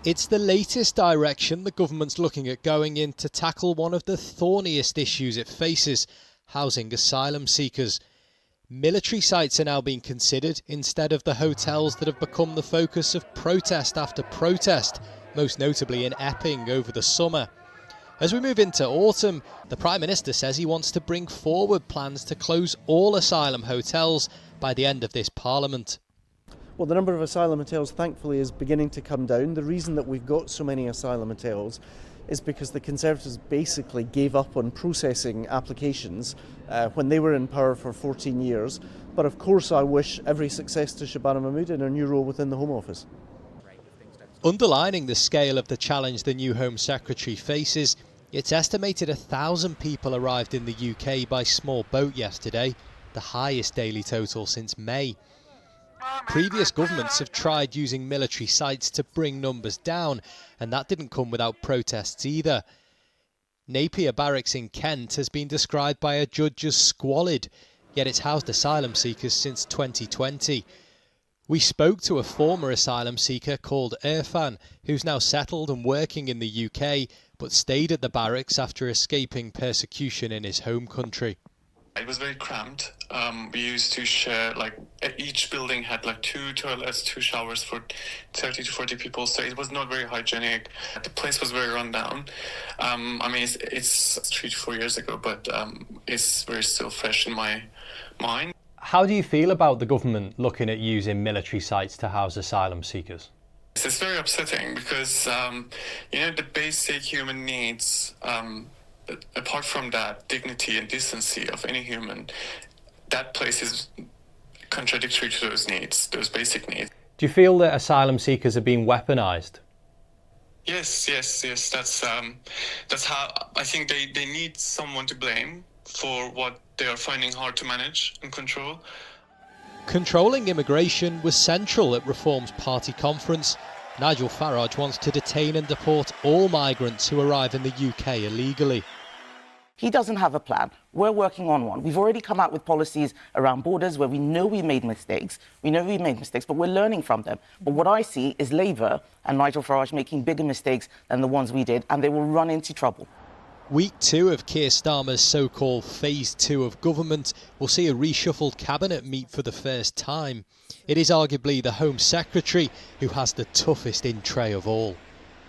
It's the latest direction the government's looking at going in to tackle one of the thorniest issues it faces, housing asylum seekers. Military sites are now being considered instead of the hotels that have become the focus of protest after protest, most notably in Epping over the summer. As we move into autumn, the Prime Minister says he wants to bring forward plans to close all asylum hotels by the end of this Parliament. Well, the number of asylum hotels, thankfully, is beginning to come down. The reason that we've got so many asylum hotels is because the Conservatives basically gave up on processing applications when they were in power for 14 years. But of course, I wish every success to Shabana Mahmood in her new role within the Home Office. Underlining the scale of the challenge the new Home Secretary faces, it's estimated 1,000 people arrived in the UK by small boat yesterday, the highest daily total since May. Previous governments have tried using military sites to bring numbers down, and that didn't come without protests either. Napier Barracks in Kent has been described by a judge as squalid, yet it's housed asylum seekers since 2020. We spoke to a former asylum seeker called Irfan, who's now settled and working in the UK, but stayed at the barracks after escaping persecution in his home country. It was very cramped. We used to share, each building had 2 toilets, 2 showers for 30 to 40 people, so it was not very hygienic. The place was very run down. It's 3 to 4 years ago, but it's very still fresh in my mind. How do you feel about the government looking at using military sites to house asylum seekers? It's very upsetting because, the basic human needs, apart from that, dignity and decency of any human, that place is contradictory to those needs, those basic needs. Do you feel that asylum seekers are being weaponised? Yes. That's how I think they need someone to blame for what they are finding hard to manage and control. Controlling immigration was central at Reform's party conference. Nigel Farage wants to detain and deport all migrants who arrive in the UK illegally. He doesn't have a plan. We're working on one. We've already come out with policies around borders where we know we made mistakes. But we're learning from them. But what I see is Labour and Nigel Farage making bigger mistakes than the ones we did, and they will run into trouble. Week 2 of Keir Starmer's so-called Phase 2 of government will see a reshuffled cabinet meet for the first time. It is arguably the Home Secretary who has the toughest in tray of all.